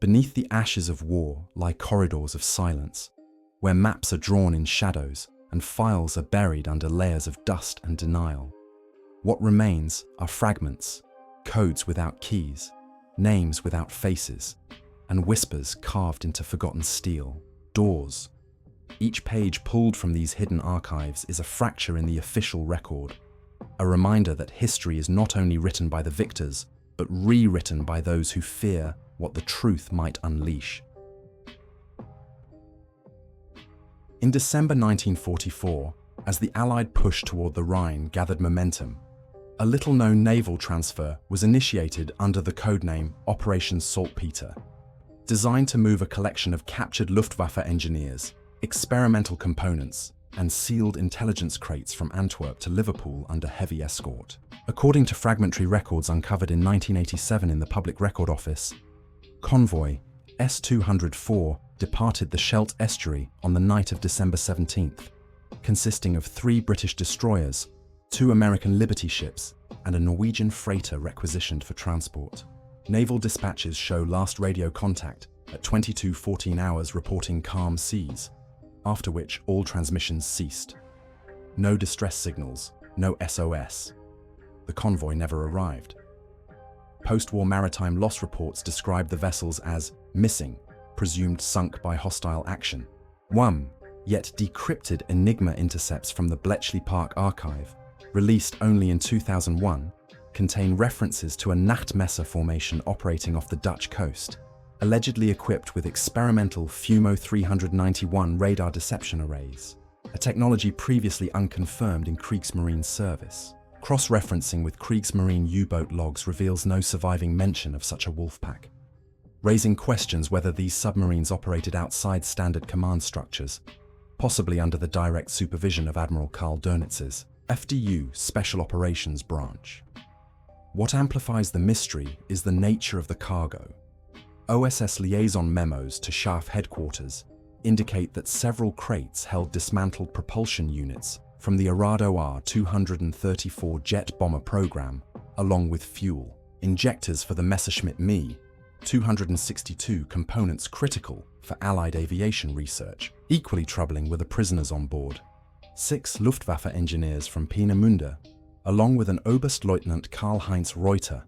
Beneath the ashes of war lie corridors of silence, where maps are drawn in shadows and files are buried under layers of dust and denial. What remains are fragments, codes without keys, names without faces, and whispers carved into forgotten steel, doors. Each page pulled from these hidden archives is a fracture in the official record, a reminder that history is not only written by the victors, but rewritten by those who fear what the truth might unleash. In December 1944, as the Allied push toward the Rhine gathered momentum, a little-known naval transfer was initiated under the codename Operation Saltpeter, designed to move a collection of captured Luftwaffe engineers, experimental components, and sealed intelligence crates from Antwerp to Liverpool under heavy escort. According to fragmentary records uncovered in 1987 in the Public Record Office, Convoy S-204 departed the Scheldt estuary on the night of December 17th, consisting of 3 British destroyers, 2 American Liberty ships, and a Norwegian freighter requisitioned for transport. Naval dispatches show last radio contact at 22:14 hours reporting calm seas, after which all transmissions ceased. No distress signals, no SOS. The convoy never arrived. Post-war maritime loss reports describe the vessels as missing, presumed sunk by hostile action. Yet decrypted Enigma intercepts from the Bletchley Park archive, released only in 2001, contain references to a Nachtmesser formation operating off the Dutch coast, allegedly equipped with experimental Fumo 391 radar deception arrays, a technology previously unconfirmed in Kriegsmarine service. Cross-referencing with Kriegsmarine U-boat logs reveals no surviving mention of such a wolfpack, raising questions whether these submarines operated outside standard command structures, possibly under the direct supervision of Admiral Karl Dönitz's FDU Special Operations Branch. What amplifies the mystery is the nature of the cargo. OSS liaison memos to SHAF headquarters indicate that several crates held dismantled propulsion units from the Arado R-234 jet bomber program, along with fuel, injectors for the Messerschmitt Me, 262 components critical for Allied aviation research. Equally troubling were the prisoners on board. 6 Luftwaffe engineers from Peenemünde, along with an Oberstleutnant Karl-Heinz Reuter,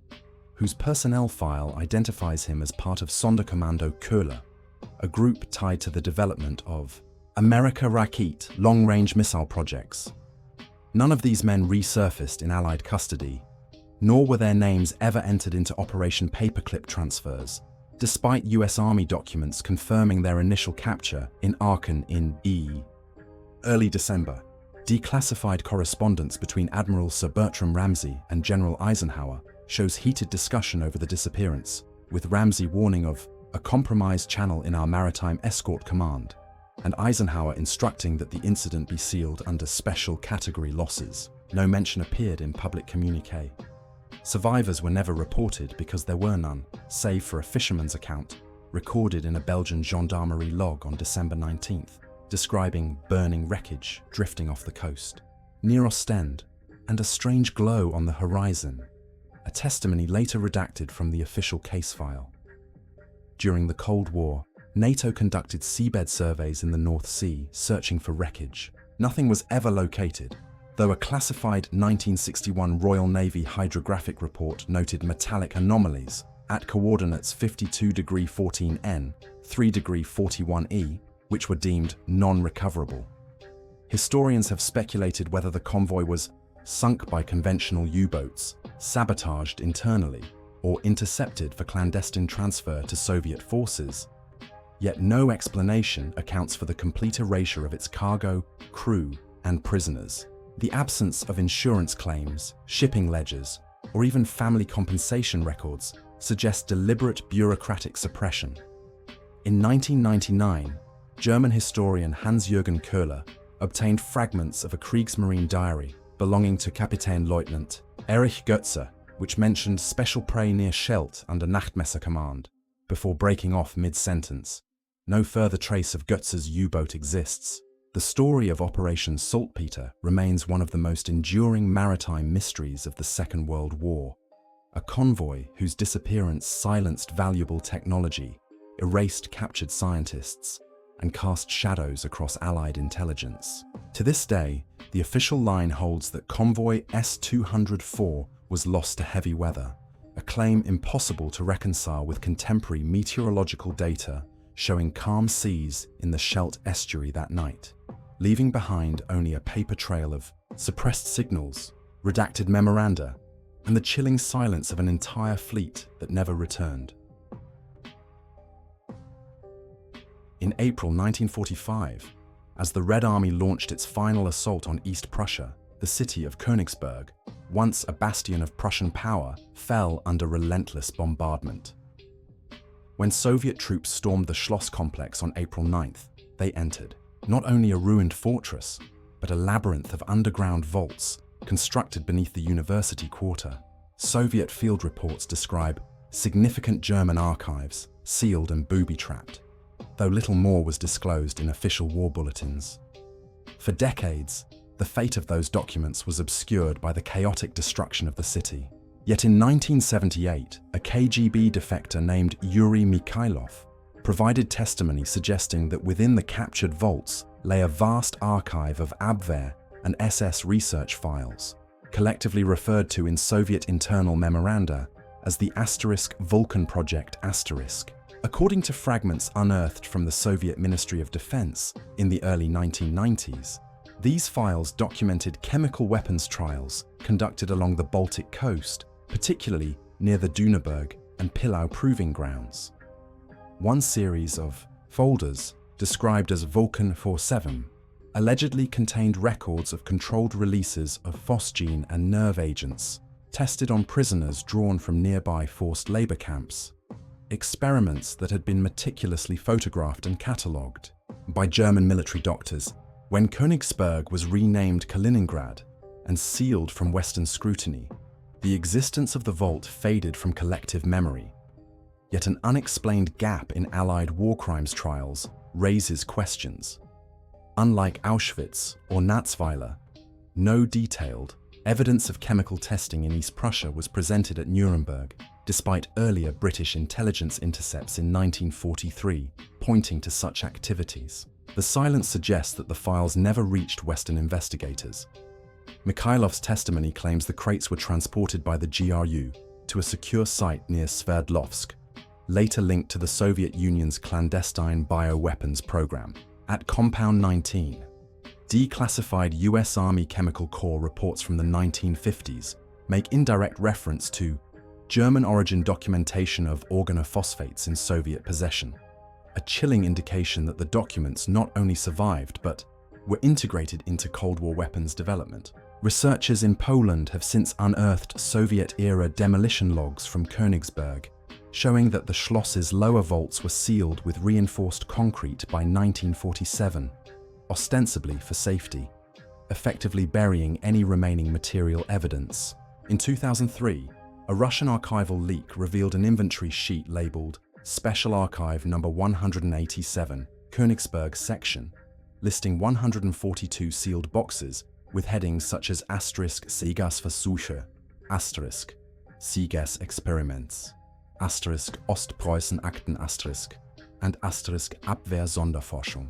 whose personnel file identifies him as part of Sonderkommando Köhler, a group tied to the development of Amerika Rakete long-range missile projects. None of these men resurfaced in Allied custody, nor were their names ever entered into Operation Paperclip transfers, despite US Army documents confirming their initial capture in Aachen in early December. Declassified correspondence between Admiral Sir Bertram Ramsay and General Eisenhower shows heated discussion over the disappearance, with Ramsay warning of a compromised channel in our maritime escort command, and Eisenhower instructing that the incident be sealed under special category losses. No mention appeared in public communique. Survivors were never reported because there were none, save for a fisherman's account, recorded in a Belgian gendarmerie log on December 19th, describing burning wreckage drifting off the coast near Ostend, and a strange glow on the horizon, a testimony later redacted from the official case file. During the Cold War, NATO conducted seabed surveys in the North Sea, searching for wreckage. Nothing was ever located, though a classified 1961 Royal Navy hydrographic report noted metallic anomalies at coordinates 52°14'N, 3°41'E, which were deemed non-recoverable. Historians have speculated whether the convoy was sunk by conventional U-boats, sabotaged internally, or intercepted for clandestine transfer to Soviet forces. Yet no explanation accounts for the complete erasure of its cargo, crew, and prisoners. The absence of insurance claims, shipping ledgers, or even family compensation records suggests deliberate bureaucratic suppression. In 1999, German historian Hans-Jürgen Köhler obtained fragments of a Kriegsmarine diary belonging to Kapitänleutnant Erich Götze, which mentioned special prey near Scheldt under Nachtmesser command, before breaking off mid-sentence. No further trace of Götze's U-boat exists. The story of Operation Saltpeter remains one of the most enduring maritime mysteries of the Second World War. A convoy whose disappearance silenced valuable technology, erased captured scientists, and cast shadows across Allied intelligence. To this day, the official line holds that Convoy S-204 was lost to heavy weather, a claim impossible to reconcile with contemporary meteorological data showing calm seas in the Scheldt estuary that night, leaving behind only a paper trail of suppressed signals, redacted memoranda, and the chilling silence of an entire fleet that never returned. In April 1945, as the Red Army launched its final assault on East Prussia, the city of Königsberg, once a bastion of Prussian power, fell under relentless bombardment. When Soviet troops stormed the Schloss complex on April 9th, they entered not only a ruined fortress, but a labyrinth of underground vaults constructed beneath the university quarter. Soviet field reports describe significant German archives, sealed and booby-trapped, though little more was disclosed in official war bulletins. For decades, the fate of those documents was obscured by the chaotic destruction of the city. Yet in 1978, a KGB defector named Yuri Mikhailov provided testimony suggesting that within the captured vaults lay a vast archive of Abwehr and SS research files, collectively referred to in Soviet internal memoranda as the *Vulcan Project*. According to fragments unearthed from the Soviet Ministry of Defense in the early 1990s, these files documented chemical weapons trials conducted along the Baltic coast, particularly near the Duneberg and Pillau proving grounds. One series of folders, described as Vulcan 47, allegedly contained records of controlled releases of phosgene and nerve agents, tested on prisoners drawn from nearby forced labor camps. Experiments that had been meticulously photographed and catalogued by German military doctors when Königsberg was renamed Kaliningrad and sealed from Western scrutiny. The existence of the vault faded from collective memory. Yet an unexplained gap in Allied war crimes trials raises questions. Unlike Auschwitz or Natzweiler, no detailed evidence of chemical testing in East Prussia was presented at Nuremberg, despite earlier British intelligence intercepts in 1943 pointing to such activities. The silence suggests that the files never reached Western investigators. Mikhailov's testimony claims the crates were transported by the GRU to a secure site near Sverdlovsk, later linked to the Soviet Union's clandestine bioweapons program. At Compound 19, declassified US Army Chemical Corps reports from the 1950s make indirect reference to German-origin documentation of organophosphates in Soviet possession, a chilling indication that the documents not only survived but were integrated into Cold War weapons development. Researchers in Poland have since unearthed Soviet-era demolition logs from Königsberg, showing that the Schloss's lower vaults were sealed with reinforced concrete by 1947, ostensibly for safety, effectively burying any remaining material evidence. In 2003, a Russian archival leak revealed an inventory sheet labeled Special Archive Number 187, Königsberg Section, listing 142 sealed boxes with headings such as *Siegesversuche, *Siegesexperiments, *Ostpreußen Akten and *Abwehr Sonderforschung.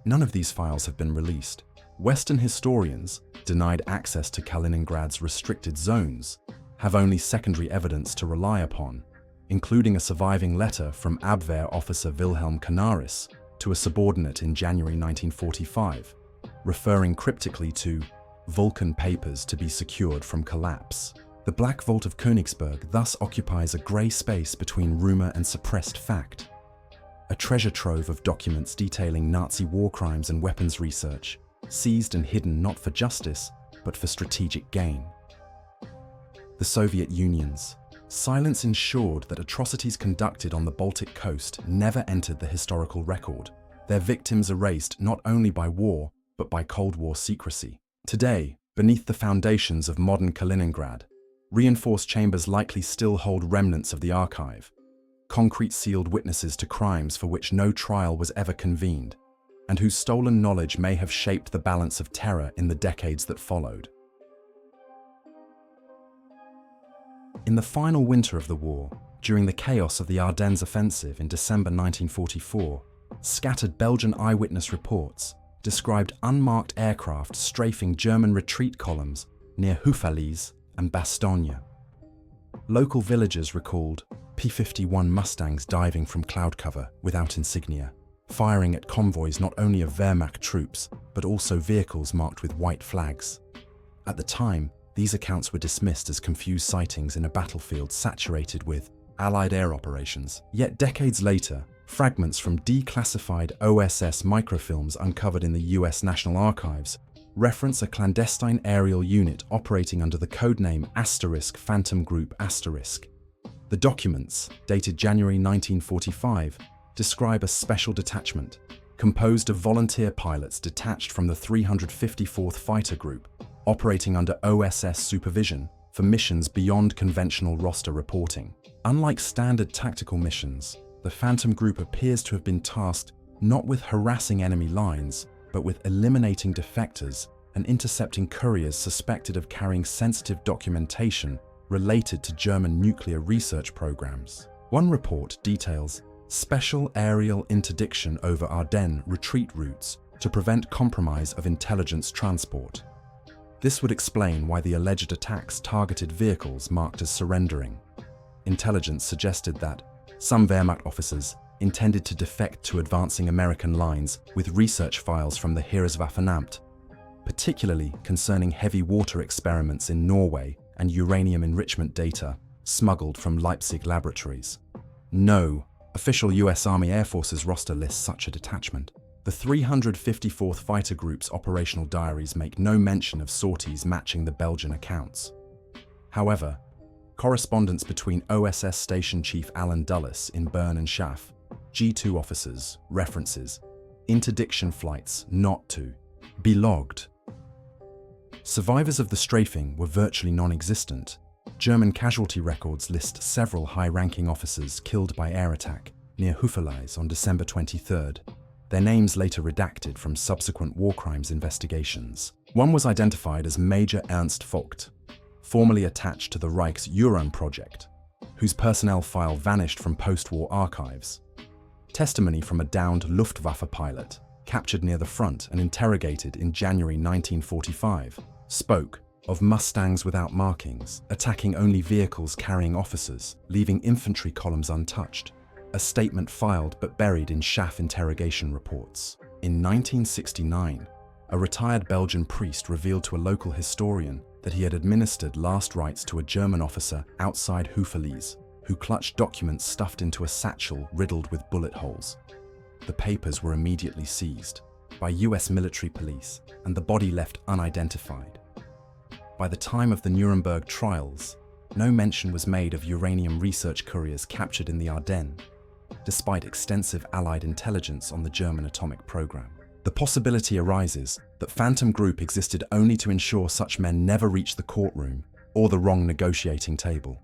None of these files have been released. Western historians, denied access to Kaliningrad's restricted zones, have only secondary evidence to rely upon, including a surviving letter from Abwehr officer Wilhelm Canaris to a subordinate in January 1945, referring cryptically to Vulcan papers to be secured from collapse. The Black Vault of Königsberg thus occupies a grey space between rumour and suppressed fact, a treasure trove of documents detailing Nazi war crimes and weapons research, seized and hidden not for justice, but for strategic gain. The Soviet Union's silence ensured that atrocities conducted on the Baltic coast never entered the historical record, their victims erased not only by war, but by Cold War secrecy. Today, beneath the foundations of modern Kaliningrad, reinforced chambers likely still hold remnants of the archive, concrete-sealed witnesses to crimes for which no trial was ever convened, and whose stolen knowledge may have shaped the balance of terror in the decades that followed. In the final winter of the war, During the chaos of the Ardennes offensive in December 1944, scattered Belgian eyewitness reports described unmarked aircraft strafing German retreat columns near Houffalize and Bastogne. Local villagers recalled P-51 Mustangs diving from cloud cover without insignia, firing at convoys not only of Wehrmacht troops, but also vehicles marked with white flags. At the time, these accounts were dismissed as confused sightings in a battlefield saturated with Allied air operations. Yet decades later, fragments from declassified OSS microfilms uncovered in the US National Archives reference a clandestine aerial unit operating under the codename * Phantom Group *. The documents, dated January 1945, describe a special detachment composed of volunteer pilots detached from the 354th Fighter Group, operating under OSS supervision for missions beyond conventional roster reporting. Unlike standard tactical missions, the Phantom Group appears to have been tasked not with harassing enemy lines, but with eliminating defectors and intercepting couriers suspected of carrying sensitive documentation related to German nuclear research programs. One report details special aerial interdiction over Ardennes retreat routes to prevent compromise of intelligence transport. This would explain why the alleged attacks targeted vehicles marked as surrendering. Intelligence suggested that some Wehrmacht officers intended to defect to advancing American lines with research files from the Heereswaffenamt, particularly concerning heavy water experiments in Norway and uranium enrichment data smuggled from Leipzig laboratories. No official US Army Air Forces roster lists such a detachment. The 354th Fighter Group's operational diaries make no mention of sorties matching the Belgian accounts. However, correspondence between OSS Station Chief Alan Dulles in Bern and Schaff, G2 officers, references interdiction flights not to be logged. Survivors of the strafing were virtually non-existent. German casualty records list several high-ranking officers killed by air attack near Houffalize on December 23rd. Their names later redacted from subsequent war crimes investigations. One was identified as Major Ernst Vogt, formerly attached to the Reich's Uran project, whose personnel file vanished from post-war archives. Testimony from a downed Luftwaffe pilot, captured near the front and interrogated in January 1945, spoke of Mustangs without markings, attacking only vehicles carrying officers, leaving infantry columns untouched. A statement filed but buried in Schaff interrogation reports. In 1969, a retired Belgian priest revealed to a local historian that he had administered last rites to a German officer outside Houffalize, who clutched documents stuffed into a satchel riddled with bullet holes. The papers were immediately seized by US military police and the body left unidentified. By the time of the Nuremberg trials, no mention was made of uranium research couriers captured in the Ardennes, despite extensive Allied intelligence on the German atomic program. The possibility arises that Phantom Group existed only to ensure such men never reached the courtroom or the wrong negotiating table.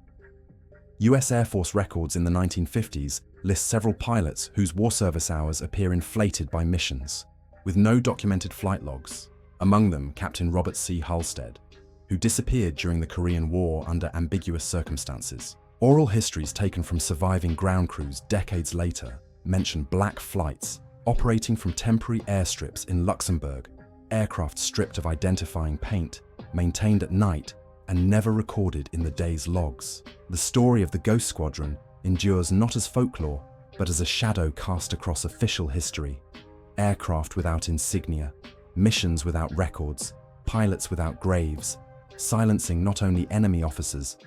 US Air Force records in the 1950s list several pilots whose war service hours appear inflated by missions, with no documented flight logs, among them Captain Robert C. Halstead, who disappeared during the Korean War under ambiguous circumstances. Oral histories taken from surviving ground crews decades later mention black flights operating from temporary airstrips in Luxembourg, aircraft stripped of identifying paint, maintained at night, and never recorded in the day's logs. The story of the Ghost Squadron endures not as folklore, but as a shadow cast across official history. Aircraft without insignia, missions without records, pilots without graves, silencing not only enemy officers,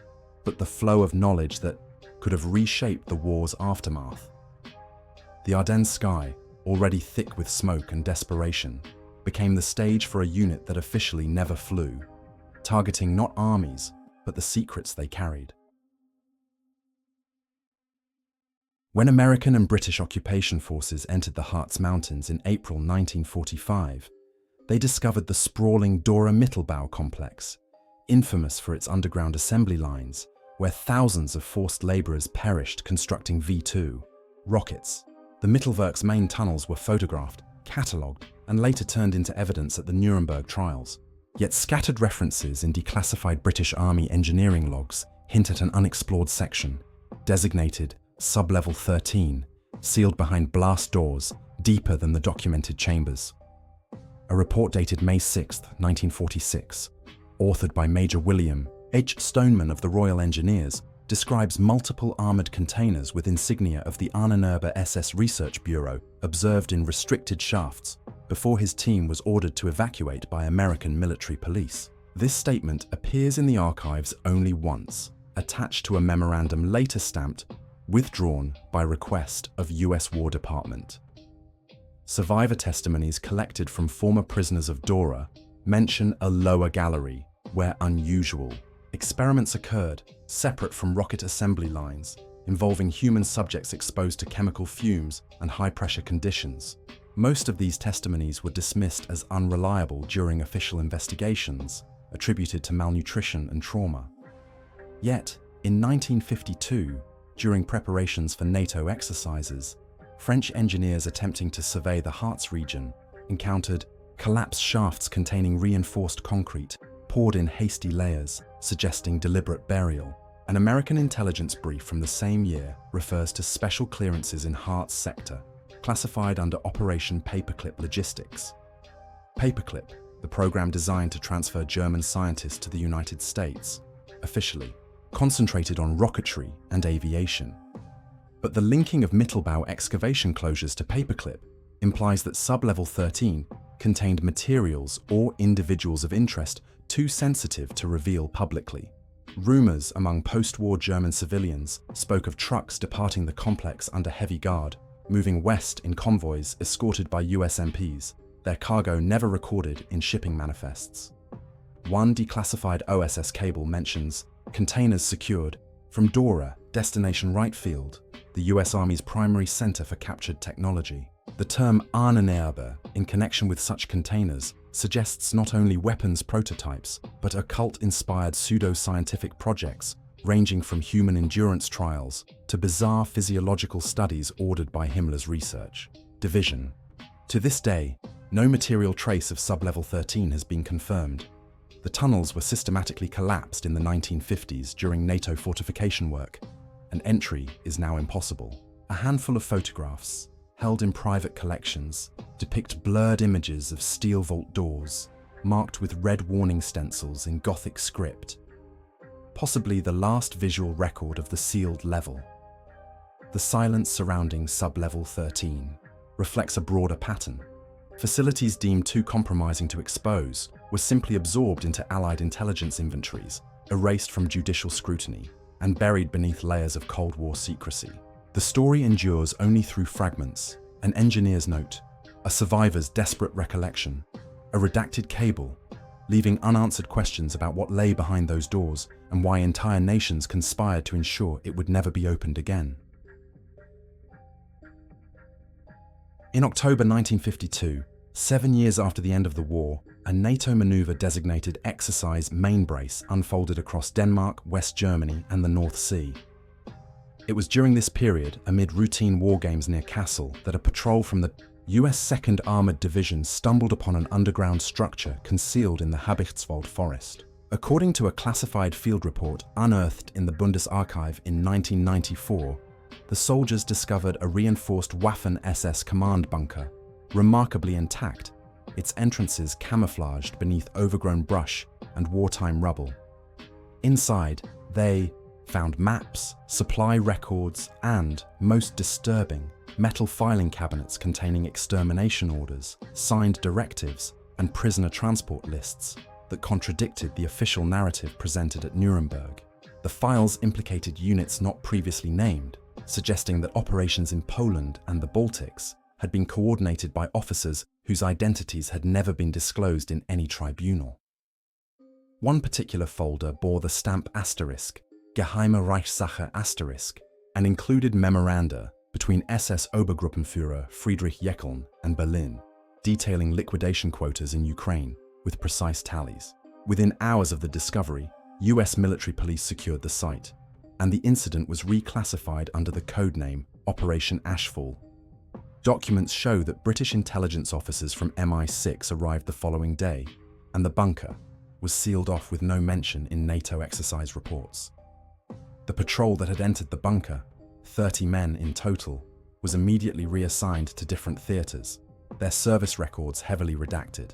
but the flow of knowledge that could have reshaped the war's aftermath. The Ardennes sky, already thick with smoke and desperation, became the stage for a unit that officially never flew, targeting not armies, but the secrets they carried. When American and British occupation forces entered the Harz Mountains in April 1945, they discovered the sprawling Dora Mittelbau complex, infamous for its underground assembly lines, where thousands of forced laborers perished constructing V-2 rockets. The Mittelwerk's main tunnels were photographed, catalogued, and later turned into evidence at the Nuremberg trials. Yet scattered references in declassified British Army engineering logs hint at an unexplored section, designated Sublevel 13, sealed behind blast doors deeper than the documented chambers. A report dated May 6, 1946, authored by Major William H. Stoneman of the Royal Engineers, describes multiple armoured containers with insignia of the Ardennes SS Research Bureau observed in restricted shafts before his team was ordered to evacuate by American military police. This statement appears in the archives only once, attached to a memorandum later stamped, "Withdrawn by request of U.S. War Department." Survivor testimonies collected from former prisoners of Dora mention a lower gallery where unusual experiments occurred, separate from rocket assembly lines, involving human subjects exposed to chemical fumes and high-pressure conditions. Most of these testimonies were dismissed as unreliable during official investigations, attributed to malnutrition and trauma. Yet, in 1952, during preparations for NATO exercises, French engineers attempting to survey the Harz region encountered collapsed shafts containing reinforced concrete, poured in hasty layers, suggesting deliberate burial. An American intelligence brief from the same year refers to special clearances in Harz sector, classified under Operation Paperclip Logistics. Paperclip, the program designed to transfer German scientists to the United States, officially concentrated on rocketry and aviation. But the linking of Mittelbau excavation closures to Paperclip implies that Sublevel 13 contained materials or individuals of interest too sensitive to reveal publicly. Rumors among post-war German civilians spoke of trucks departing the complex under heavy guard, moving west in convoys escorted by US MPs, their cargo never recorded in shipping manifests. One declassified OSS cable mentions containers secured from Dora, destination Wright Field, the US Army's primary center for captured technology. The term Ardennes in connection with such containers suggests not only weapons prototypes, but occult-inspired pseudo-scientific projects ranging from human endurance trials to bizarre physiological studies ordered by Himmler's research division. To this day, no material trace of Sublevel 13 has been confirmed. The tunnels were systematically collapsed in the 1950s during NATO fortification work, and entry is now impossible. A handful of photographs, held in private collections, depict blurred images of steel vault doors, marked with red warning stencils in Gothic script, possibly the last visual record of the sealed level. The silence surrounding Sublevel 13 reflects a broader pattern. Facilities deemed too compromising to expose were simply absorbed into Allied intelligence inventories, erased from judicial scrutiny, and buried beneath layers of Cold War secrecy. The story endures only through fragments, an engineer's note, a survivor's desperate recollection, a redacted cable, leaving unanswered questions about what lay behind those doors and why entire nations conspired to ensure it would never be opened again. In October 1952, 7 years after the end of the war, a NATO maneuver designated Exercise Mainbrace unfolded across Denmark, West Germany, and the North Sea. It was during this period, amid routine war games near Kassel, that a patrol from the US 2nd Armored Division stumbled upon an underground structure concealed in the Habichtswald forest. According to a classified field report unearthed in the Bundesarchiv in 1994, the soldiers discovered a reinforced Waffen-SS command bunker, remarkably intact, its entrances camouflaged beneath overgrown brush and wartime rubble. Inside, they found maps, supply records, and, most disturbing, metal filing cabinets containing extermination orders, signed directives, and prisoner transport lists that contradicted the official narrative presented at Nuremberg. The files implicated units not previously named, suggesting that operations in Poland and the Baltics had been coordinated by officers whose identities had never been disclosed in any tribunal. One particular folder bore the stamp asterisk, Geheime Reichssache asterisk, and included memoranda between SS Obergruppenführer Friedrich Jeckeln and Berlin, detailing liquidation quotas in Ukraine with precise tallies. Within hours of the discovery, US military police secured the site, and the incident was reclassified under the codename Operation Ashfall. Documents show that British intelligence officers from MI6 arrived the following day, and the bunker was sealed off with no mention in NATO exercise reports. The patrol that had entered the bunker, 30 men in total, was immediately reassigned to different theaters, their service records heavily redacted.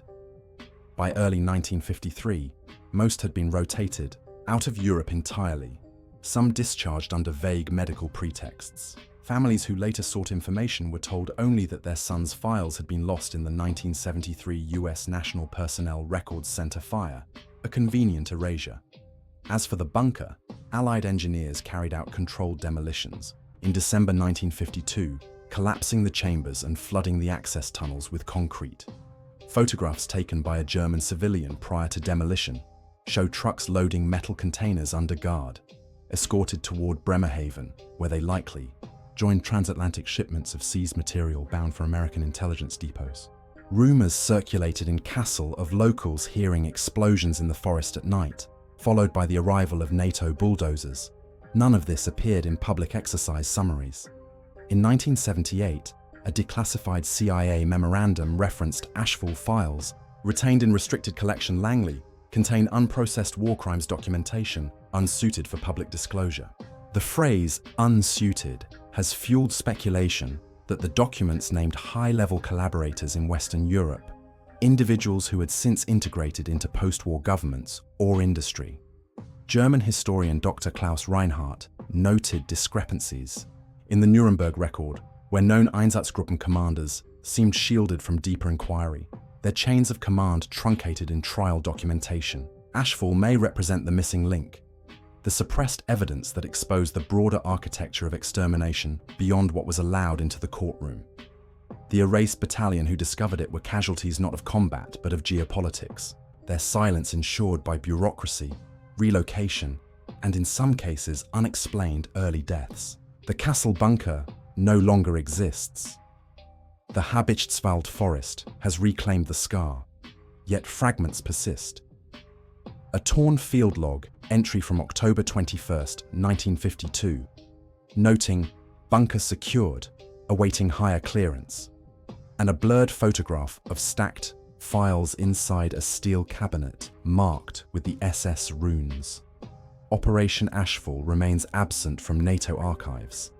By early 1953, most had been rotated out of Europe entirely, some discharged under vague medical pretexts. Families who later sought information were told only that their sons' files had been lost in the 1973 US National Personnel Records Center fire, a convenient erasure. As for the bunker, Allied engineers carried out controlled demolitions. In December 1952, collapsing the chambers and flooding the access tunnels with concrete. Photographs taken by a German civilian prior to demolition show trucks loading metal containers under guard, escorted toward Bremerhaven, where they likely joined transatlantic shipments of seized material bound for American intelligence depots. Rumors circulated in Kassel of locals hearing explosions in the forest at night, followed by the arrival of NATO bulldozers. None of this appeared in public exercise summaries. In 1978, a declassified CIA memorandum referenced Ashfall files, retained in restricted collection Langley, contain unprocessed war crimes documentation unsuited for public disclosure. The phrase unsuited has fueled speculation that the documents named high-level collaborators in Western Europe, individuals who had since integrated into post-war governments or industry. German historian Dr. Klaus Reinhardt noted discrepancies in the Nuremberg record, where known Einsatzgruppen commanders seemed shielded from deeper inquiry, their chains of command truncated in trial documentation. Ashfall may represent the missing link, the suppressed evidence that exposed the broader architecture of extermination beyond what was allowed into the courtroom. The erased battalion who discovered it were casualties not of combat but of geopolitics, their silence ensured by bureaucracy, relocation, and in some cases unexplained early deaths. The Kassel bunker no longer exists. The Habichtswald forest has reclaimed the scar, yet fragments persist. A torn field log entry from October 21, 1952, noting bunker secured, awaiting higher clearance, and a blurred photograph of stacked files inside a steel cabinet marked with the SS runes. Operation Ashfall remains absent from NATO archives,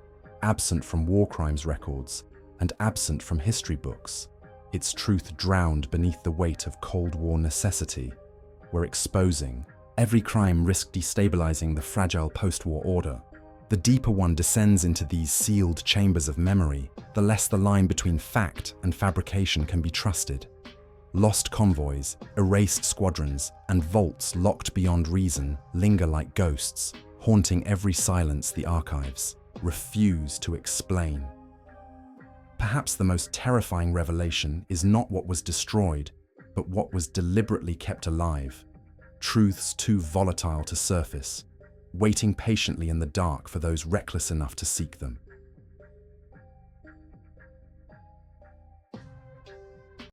absent from war crimes records, and absent from history books, its truth drowned beneath the weight of Cold War necessity. We're exposing every crime risked destabilizing the fragile post-war order. The deeper one descends into these sealed chambers of memory, the less the line between fact and fabrication can be trusted. Lost convoys, erased squadrons, and vaults locked beyond reason linger like ghosts, haunting every silence the archives refuse to explain. Perhaps the most terrifying revelation is not what was destroyed, but what was deliberately kept alive. Truths too volatile to surface, waiting patiently in the dark for those reckless enough to seek them.